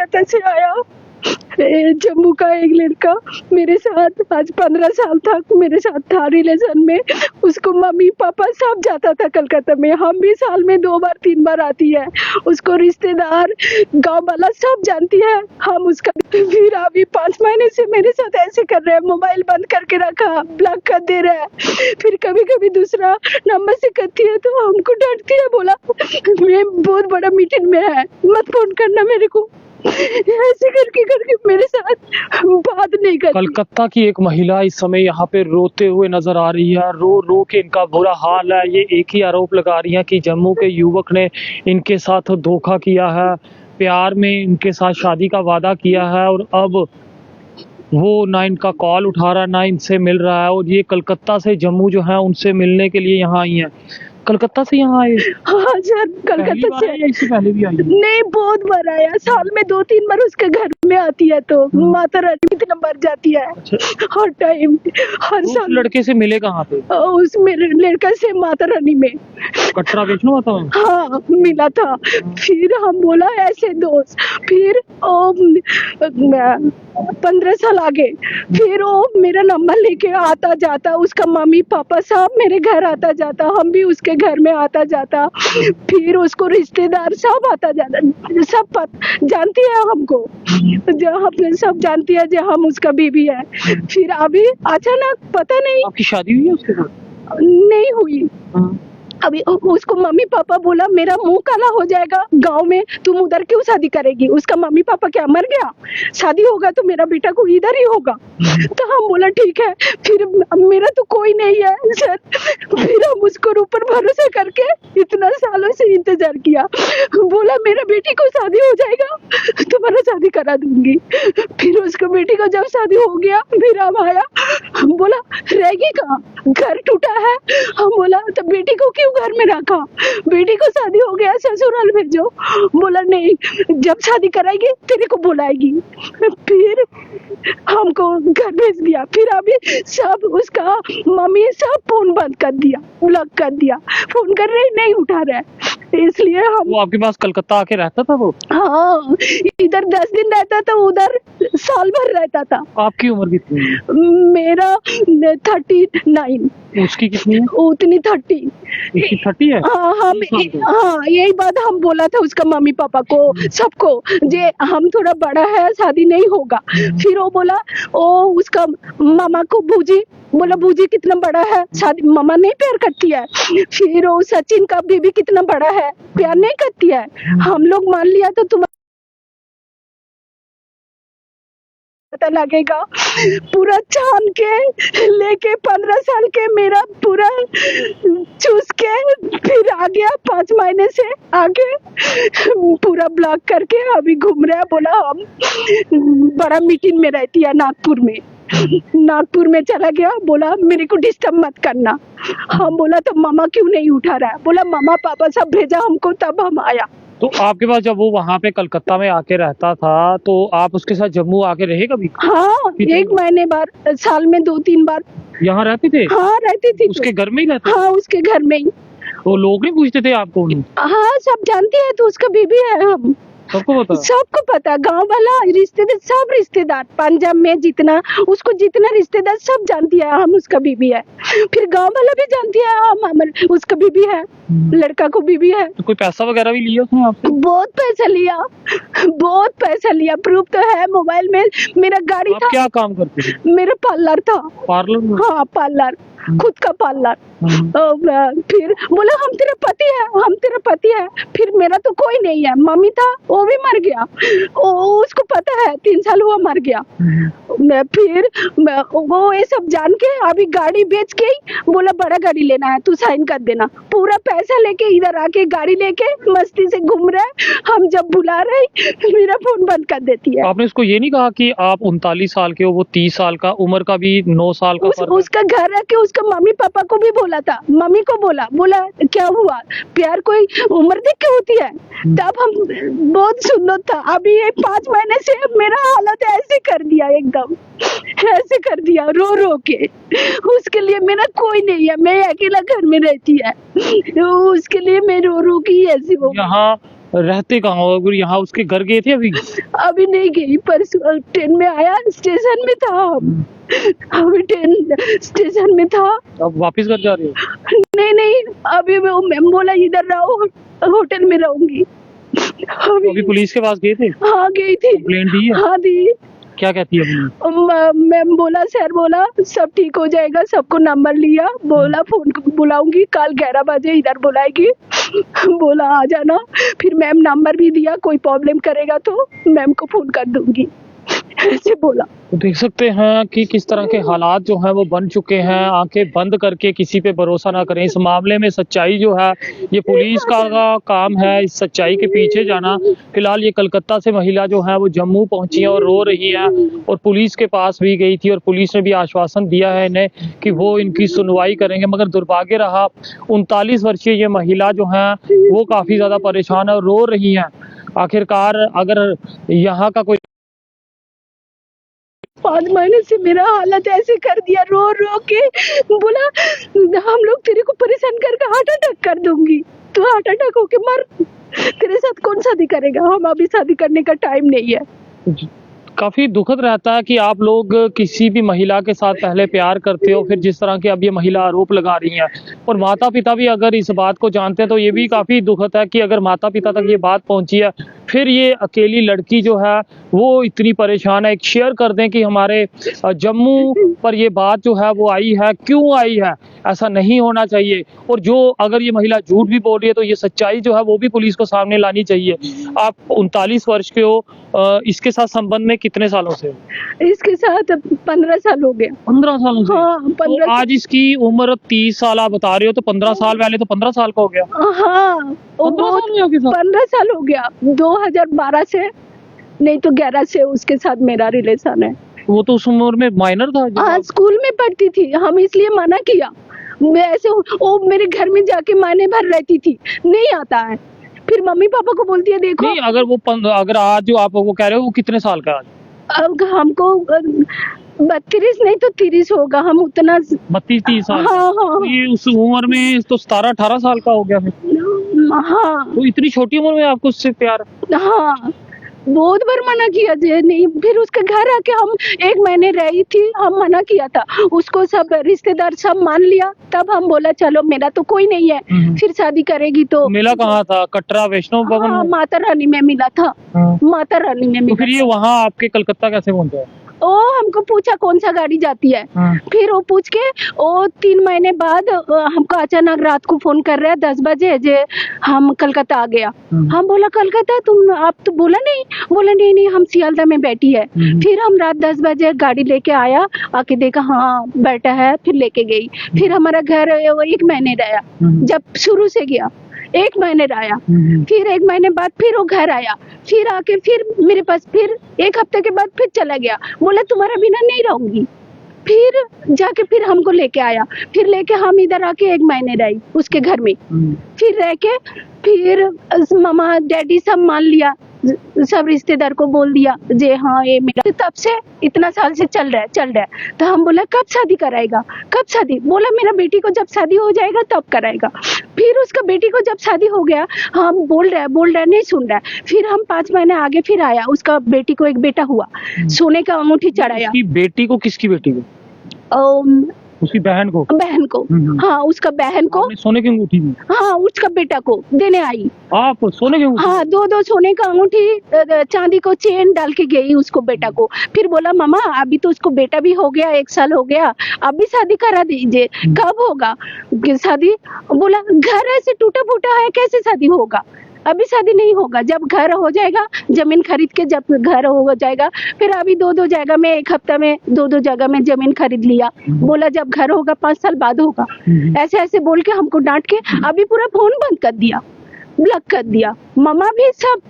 कोलकाता से आया। जम्मू का एक लड़का मेरे साथ आज 15 साल तक मेरे साथ था रिलेशन में। उसको मम्मी पापा सब जाता था कलकत्ता में, हम भी साल में 2 बार 3 बार आती है। उसको रिश्तेदार गांव वाला सब जानती है। हम उसका फिर अभी 5 महीने से मेरे साथ ऐसे कर रहे हैं, मोबाइल बंद करके रखा, ब्लॉक कर दे रहा है। फिर कभी कभी दूसरा नंबर से करती है तो हमको डांटती है, बोला मैं बहुत बड़ा मीटिंग में है, मत फोन करना मेरे को। ऐसे करके करके मेरे साथ बात नहीं करती। कलकत्ता की एक महिला इस समय यहाँ पे रोते हुए नजर आ रही है। रो रो के इनका बुरा हाल है। ये एक ही आरोप लगा रही है कि जम्मू के युवक ने इनके साथ धोखा किया है, प्यार में इनके साथ शादी का वादा किया है और अब वो ना इनका कॉल उठा रहा है ना इनसे मिल रहा है। और ये कलकत्ता से जम्मू जो है उनसे मिलने के लिए यहाँ आई है। कलकत्ता से यहाँ आए? हाँ सर, कलकत्ता से। इससे पहले भी आई है? नहीं, बहुत बार आया, साल में 2-3 बार उसके घर में आती है तो माता रानी कितने बार जाती है। हर टाइम हर उस साल। लड़के से मिले कहाँ पे? उस मेरे लड़का से माता रानी में कटरा वैष्णो माता में? हाँ मिला था। फिर हम बोला ऐसे दोस्त, फिर 15 साल आगे फिर वो मेरा नंबर लेके आता जाता, उसका मम्मी पापा सब मेरे घर आता जाता, हम भी उसके घर में आता जाता। फिर उसको रिश्तेदार सब आता जाता, सब जानती है हमको, जो हम सब जानती है जो हम उसका बीबी है। फिर अभी अचानक पता नहीं। आपकी शादी हुई है उसके साथ? नहीं हुई। अभी उसको मम्मी पापा बोला मेरा मुंह काला हो जाएगा गांव में, तुम उधर क्यों शादी करेगी? उसका मम्मी पापा क्या मर गया? शादी होगा तो मेरा बेटा को इधर ही होगा। तो हम बोला ठीक है। फिर मेरा तो कोई नहीं है सर। फिर हम उसको ऊपर भरोसा करके इतना सालों से इंतजार किया। बोला मेरा बेटी को शादी हो जाएगा तुम्हारा शादी करा दूंगी। फिर उसको बेटी को जब शादी हो गया फिर अब आया, हम बोला रहेगी कहाँ, घर टूटा है। हम बोला तो बेटी को क्यों घर में रखा? बेटी को शादी हो गया ससुराल भेजो। बोला नहीं, जब शादी कराएगी तेरे को बुलाएगी। फिर हमको घर भेज दिया। फिर अभी सब उसका मम्मी सब फोन बंद कर दिया, ब्लॉक कर दिया, फोन कर रहे नहीं उठा रहे। इसलिए हम वो आपके पास कलकत्ता आके रहता था वो? हाँ, इधर 10 दिन रहता था, उधर साल भर रहता था। आपकी उम्र कितनी है? मेरा 39। उसकी कितनी है? उतनी 30। उसकी 30 है? हाँ हाँ, यही बात हम बोला था उसका मम्मी पापा को सबको, जे हम थोड़ा बड़ा है शादी नहीं होगा। फिर वो बोला ओ उसका मामा को बूजी, बोला बूजी कितना बड़ा है, शादी मामा नहीं प्यार करती है। फिर वो सचिन का बीबी कितना बड़ा है, प्यार नहीं करती है। हम लोग मान लिया तो तुम पता लगेगा। पूरा छान के लेके 15 साल के मेरा पूरा चूस के फिर आ गया 5 महीने से आगे पूरा ब्लॉक करके अभी घूम रहा है। बोला हम बड़ा मीटिंग में रहती है नागपुर में, नागपुर में चला गया। बोला मेरे को डिस्टर्ब मत करना। हम बोला तो मामा क्यों नहीं उठा रहा है? बोला मामा पापा सब भेजा हमको तब हम आया। तो आपके पास जब वो वहाँ पे कलकत्ता में आके रहता था तो आप उसके साथ जम्मू आके रहे कभी? हाँ, 1 महीने बार, साल में 2-3 बार यहाँ रहते थे? हाँ रहती थी। उसके घर में ही रहते? हाँ उसके घर में ही। वो लोग नहीं पूछते थे आपको? हाँ सब जानती है, तो उसका बीबी है। हम सबको पता? सबको पता, गांव वाला रिश्तेदार सब रिश्तेदार पंजाब में जितना उसको जितना रिश्तेदार सब जानती है हम उसका बीबी है। फिर गांव वाला भी जानती है हम उसका बीबी है, लड़का को बीबी है। तो कोई पैसा वगैरह भी लिया उसने आपसे? बहुत पैसा लिया, बहुत पैसा लिया। प्रूफ तो है मोबाइल में। मेरा गाड़ी आप था। क्या काम करते थे? मेरा पार्लर था। पार्लर में? हाँ पार्लर, खुद का पार्लर। फिर बोला हम तेरा पति है, हम तेरा पति है। फिर मेरा तो कोई नहीं है, मम्मी था वो भी मर गया, उसको पता है 3 साल हुआ मर गया। फिर वो ये सब जान के अभी गाड़ी बेच के बोला बड़ा गाड़ी लेना है तू साइन कर देना। पूरा पैसा लेके इधर आके गाड़ी लेके मस्ती से घूम रहा है। हम जब बुला रहे मेरा फोन बंद कर देती है। आपने उसको ये नहीं कहा कि आप 39 साल के हो, वो 30 साल का, उम्र का भी 9 साल का फर्क है? उसका घर है कि उसका मम्मी पापा को भी बोला था, मम्मी को बोला क्या हुआ, प्यार कोई उम्र देख के होती है? तब हम बहुत सुंदर था। अभी ये 5 महीने से मेरा हालत ऐसे कर दिया, एकदम ऐसे कर दिया रो रो के। उसके लिए मेरा कोई नहीं है, मैं अकेला घर में रहती है, तो उसके लिए मैं रो रो के ऐसी हो। यहाँ रहते कहाँ हो? अगर यहाँ उसके घर गए थे अभी? अभी नहीं गई, परसों ट्रेन में आया, स्टेशन में था हम। अभी ट्रेन स्टेशन में था। अब वापस घर जा रहे हो? नहीं नहीं, अभी वो मैम बोला इधर रहो, होटल में रहूंगी। अभी पुलिस के पास गए थे? हाँ गई थी। कंप्लेंट दी है? हाँ दी। क्या कहती है पुलिस? मैम बोला, सर बोला सब ठीक हो जाएगा, सबको नंबर लिया, बोला फोन बुलाऊंगी कल 11 बजे इधर बुलाएगी। बोला आ जाना। फिर मैम नंबर भी दिया, कोई प्रॉब्लम करेगा तो मैम को फोन कर दूंगी, ऐसे बोला। तो देख सकते हैं कि किस तरह के हालात जो हैं वो बन चुके हैं। आंखें बंद करके किसी पे भरोसा ना करें। इस मामले में सच्चाई जो है ये पुलिस का काम है, इस सच्चाई के पीछे जाना। फिलहाल ये कलकत्ता से महिला जो है वो जम्मू पहुंची है और रो रही है और पुलिस के पास भी गई थी और पुलिस ने भी आश्वासन दिया है इन्हें कि वो इनकी सुनवाई करेंगे। मगर दुर्भाग्य रहा, 39 वर्षीय ये महिला जो है वो काफी ज्यादा परेशान है और रो रही है। आखिरकार अगर यहाँ का कोई 5 महीने से मेरा हालत ऐसे कर दिया, रो रो के बोला हम लोग तेरे को परेशान करके हार्ट अटैक कर दूंगी, तू हार्ट अटैक होके मर, तेरे साथ कौन शादी करेगा, हम अभी शादी करने का टाइम नहीं है। काफी दुखद रहता है कि आप लोग किसी भी महिला के साथ पहले प्यार करते हो, फिर जिस तरह के अब ये महिला आरोप लगा रही हैं और माता पिता भी अगर इस बात को जानते हैं तो ये भी काफी दुखद है कि अगर माता पिता तक ये बात पहुंची है, फिर ये अकेली लड़की जो है वो इतनी परेशान है। एक शेयर कर दें कि हमारे जम्मू पर ये बात जो है वो आई है, क्यों आई है, ऐसा नहीं होना चाहिए। और जो अगर ये महिला झूठ भी बोल रही है तो ये सच्चाई जो है वो भी पुलिस को सामने लानी चाहिए। आप 39 वर्ष के हो, इसके साथ संबंध में कितने सालों से हो? इसके साथ 15 साल हो गया। 15 सालों से? हाँ, 15 तो आज इसकी उम्र 30 साल आप बता रहे हो, तो 15 साल पहले तो 15 साल का हो गया। हाँ 15 साल हो गया, 2012 से, नहीं तो 11 से उसके साथ मेरा रिलेशन है। वो तो उस उम्र में माइनर था जब हाँ स्कूल में पढ़ती थी, हम इसलिए मना किया। मैं ऐसे वो मेरे घर में जाके महीने भर रहती थी, नहीं आता है, फिर मम्मी पापा को बोलती है देखो। नहीं, अगर आज जो आप वो कह रहे हो वो कितने साल का है आज? अब हमको 32 नहीं तो 30 होगा, हम उतना 32-30 साल का। हाँ हाँ तो ये उस उम्र में तो 17-18 साल का हो गया फिर। हाँ तो इतनी छोटी उम्र में आपको उससे प्यार? हाँ, बहुत बार मना किया जे नहीं। फिर उसके घर आके हम 1 महीने रही थी, हम मना किया था उसको, सब रिश्तेदार सब मान लिया, तब हम बोला चलो मेरा तो कोई नहीं है, फिर शादी करेगी तो। मिला कहाँ था? कटरा वैष्णो भवन हाँ, में? माता रानी में मिला था। माता रानी में तो मिला फिर ये वहाँ आपके कलकत्ता कैसे पहुंचा? ओ हमको पूछा कौन सा गाड़ी जाती है, हाँ। फिर वो पूछ के वो 3 महीने बाद हमको अचानक रात को फोन कर रहा है 10 बजे जे हम कलकत्ता आ गया। हम बोला कलकत्ता तुम, आप तो बोला नहीं, बोला नहीं नहीं हम सियालदा में बैठी है। फिर हम रात 10 बजे गाड़ी लेके आया, आके देखा हाँ बैठा है, फिर लेके गई। फिर हमारा घर 1 महीने रहा, जब शुरू से गया 1 महीने रहा, फिर 1 महीने बाद फिर वो घर आया, फिर आके फिर मेरे पास, फिर 1 हफ्ते के बाद फिर चला गया, बोला तुम्हारा बिना नहीं रहूंगी। फिर जाके फिर हमको लेके आया, फिर लेके हम इधर आके 1 महीने रही उसके घर में। फिर रह के फिर मामा डैडी सब मान लिया, सब रिश्तेदार को बोल दिया जे हाँ ये मेरा। तब से इतना साल से चल रहा है। तो हम बोला कब शादी कराएगा, कब शादी, बोला मेरा बेटी को जब शादी हो जाएगा तब कराएगा। फिर उसका बेटी को जब शादी हो गया, हम बोल रहा है नहीं सुन रहा है। फिर हम 5 महीने आगे फिर आया, उसका बेटी को एक बेटा हुआ, सोने का अंगूठी चढ़ाया। बेटी को? किसकी बेटी को? उसकी बहन को? हाँ उसका बहन को सोने की अंगूठी दी? हाँ उसका बेटा को देने आई। आप सोने की अंगूठी? हाँ 2 सोने का अंगूठी, चांदी को चेन डाल के गई उसको बेटा को। फिर बोला मामा अभी तो उसको बेटा भी हो गया, 1 साल हो गया, अभी शादी करा दीजिए, कब होगा शादी? बोला घर ऐसे टूटा फूटा है, कैसे शादी होगा, अभी शादी नहीं होगा, जब घर हो जाएगा, जमीन खरीद के जब घर हो जाएगा। फिर अभी 2 जगह में 1 हफ्ता में 2 जगह में जमीन खरीद लिया, बोला जब घर होगा 5 साल बाद होगा। ऐसे ऐसे बोल के हमको डांट के अभी पूरा फोन बंद कर दिया, ब्लॉक कर दिया, मामा भी सब,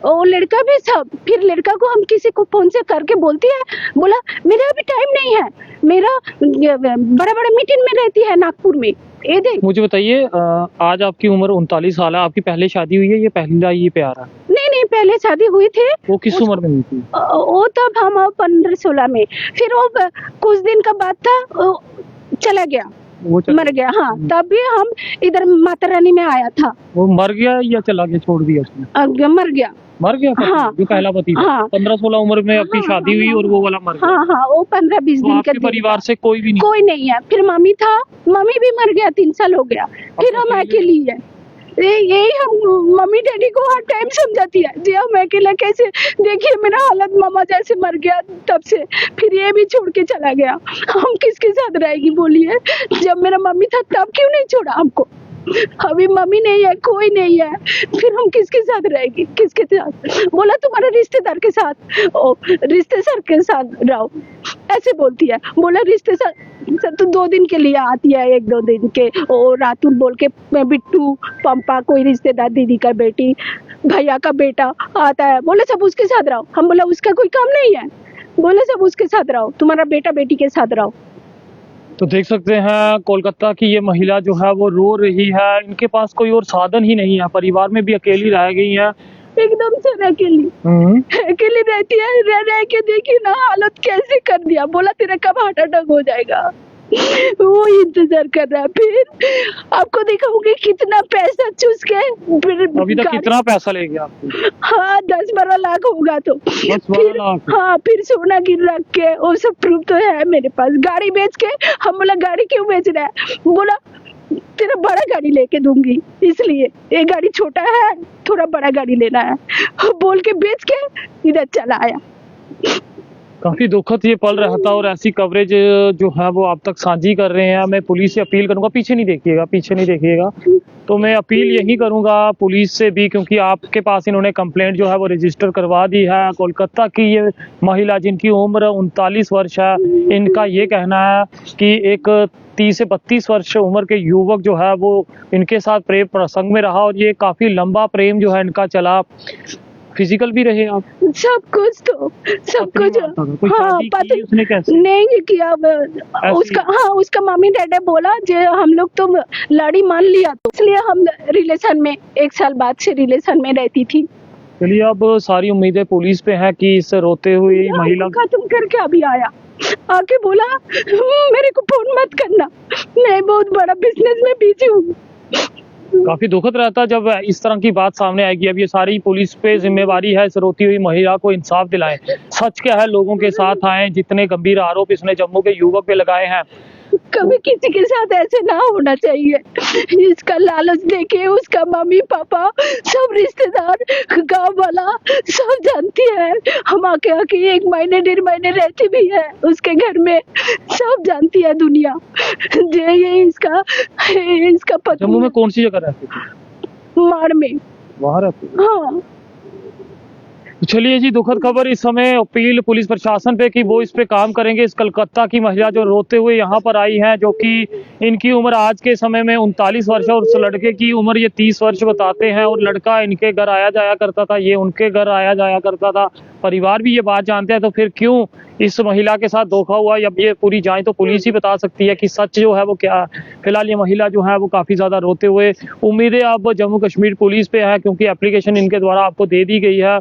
वो लड़का भी सब। फिर लड़का को हम किसी को फोन से करके बोलती है, बोला मेरा अभी टाइम नहीं है, मेरा बड़ा मीटिंग में रहती है नागपुर में। ये देख। मुझे बताइए, आज आपकी उम्र 39 साल है, आपकी पहले शादी हुई है, ये पहला ये प्यार है? नहीं पहले शादी हुई थी। वो किस उम्र में हुई थी? वो तब हम 15-16 में, फिर वो कुछ दिन का बाद था चला गया। वो चला मर गया। हाँ, तब भी हम इधर माता रानी में आया था। वो मर गया या चला गया, छोड़ दिया उसने? मर गया। मर गया था हाँ, जो पहला पति था। हाँ। 15-16 उम्र में अपनी हाँ, शादी हुई और वो वाला मर गया। हाँ हाँ, वो 15-20 तो दिन के आपके दिन परिवार था। से कोई भी नहीं? कोई नहीं है। फिर मम्मी था, मम्मी भी मर गया, 3 साल हो गया। फिर हम अकेली है। यही हम मम्मी डैडी को हर टाइम समझाती है जी, हम अकेला कैसे, देखिए मेरा हालत, मामा जैसे मर गया तब से, फिर ये भी छोड़ के चला गया, हम किसके साथ रहेगी बोलिए। जब मेरा मम्मी था तब क्यों नहीं छोड़ा हमको, अभी मम्मी नहीं है, कोई नहीं है, फिर हम किसके साथ रहेगी, किसके साथ। बोला तुम्हारे रिश्तेदार के साथ, ओ रिश्तेदार के साथ रहो, ऐसे बोलती है। बोला रिश्तेदार तो 2 दिन के लिए आती है, 1-2 दिन के, और रातुल बोल के बिट्टू पंपा कोई रिश्तेदार, दीदी का बेटी, भैया का बेटा आता है, बोले सब उसके साथ रहो। हम बोला उसका कोई काम नहीं है, बोले सब उसके साथ रहो, तुम्हारा बेटा बेटी के साथ रहो। तो देख सकते हैं कोलकाता की ये महिला जो है वो रो रही है, इनके पास कोई और साधन ही नहीं है, परिवार में भी अकेली रह गई है। एकदम से अकेली अकेली रहती है, रह रह के देखी ना हालत कैसे कर दिया। बोला तेरा कब हार्ट अटैक हो जाएगा, वो इंतजार कर रहा है। फिर आपको दिखाऊंगी कितना पैसा चूस के, फिर अभी तक कितना पैसा ले गया आपको? हाँ 10-12 लाख होगा। तो 10-12 लाख? हाँ, फिर सोना गिर रख के, वो सब प्रूफ तो है मेरे पास। गाड़ी बेच के, हम बोला गाड़ी क्यों बेच रहा है, बोला तेरा बड़ा गाड़ी लेके दूंगी, इसलिए ये गाड़ी छोटा है, थोड़ा बड़ा गाड़ी लेना है, बोल के बेच के इधर चला आया। काफी दुखद ये पल रहता और ऐसी कवरेज जो है वो आप तक साझी कर रहे हैं। मैं पुलिस से अपील करूंगा, पीछे नहीं देखिएगा, पीछे नहीं देखिएगा, तो मैं अपील यही करूंगा पुलिस से भी, क्योंकि आपके पास इन्होंने कंप्लेंट जो है वो रजिस्टर करवा दी है। कोलकाता की ये महिला जिनकी उम्र 39 वर्ष है, इनका ये कहना है कि एक 30 से 32 वर्ष उम्र के युवक जो है वो इनके साथ प्रेम प्रसंग में रहा, और ये काफी लंबा प्रेम जो है इनका चला। फिजिकल भी रहे आप? सब कुछ, तो सब कुछ। हाँ, पता उसने कैसे नहीं किया उसका। हाँ, उसका मम्मी डैडी बोला जो हम लोग तो लड़ी मान लिया, तो इसलिए हम रिलेशन में 1 साल बाद से रिलेशन में रहती थी। चलिए, अब सारी उम्मीदें पुलिस पे हैं कि इस रोते हुए महिला खत्म करके अभी आया, आके बोला मेरे को फोन मत करना, मैं बहुत बड़ा बिजनेस में बिजी हूँ। काफी दुखद रहता है जब इस तरह की बात सामने आएगी। अब ये सारी पुलिस पे जिम्मेवारी है इस रोती हुई महिला को इंसाफ दिलाएं। सच क्या है, लोगों के साथ आए। जितने गंभीर आरोप इसने जम्मू के युवक पे लगाए हैं, कभी किसी के साथ ऐसे ना होना चाहिए। इसका लालच देके उसका मम्मी पापा, सब रिश्तेदार, गांव वाला सब जानती है। हम आके 1 महीने 1.5 महीने रहती भी है उसके घर में, सब जानती है दुनिया। ये इसका पति। जम्मू में कौन सी जगह रहती थी? माड़ में। वहाँ रहती? हाँ। चलिए जी, दुखद खबर। इस समय अपील पुलिस प्रशासन पे कि वो इस पे काम करेंगे। इस कलकत्ता की महिला जो रोते हुए यहाँ पर आई है, जो कि इनकी उम्र आज के समय में 39 वर्ष है और उस लड़के की उम्र ये 30 वर्ष बताते हैं, और लड़का इनके घर आया जाया करता था, ये उनके घर आया जाया करता था। परिवार भी ये बात जानते हैं, तो फिर क्यों इस महिला के साथ धोखा हुआ, अब ये पूरी जांच तो पुलिस ही बता सकती है कि सच जो है वो क्या है। फिलहाल ये महिला जो है वो काफी ज्यादा रोते हुए, उम्मीदें अब जम्मू कश्मीर पुलिस पे है, क्योंकि एप्लीकेशन इनके द्वारा आपको दे दी गई है,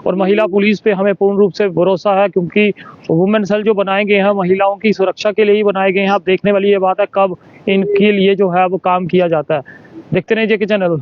और महिला पुलिस पे हमें पूर्ण रूप से भरोसा है, क्योंकि वुमेन सेल जो बनाए गए हैं महिलाओं की सुरक्षा के लिए ही बनाए गए हैं। अब देखने वाली ये बात है कब इनके लिए जो है वो काम किया जाता है। देखते रहिए जेके चैनल।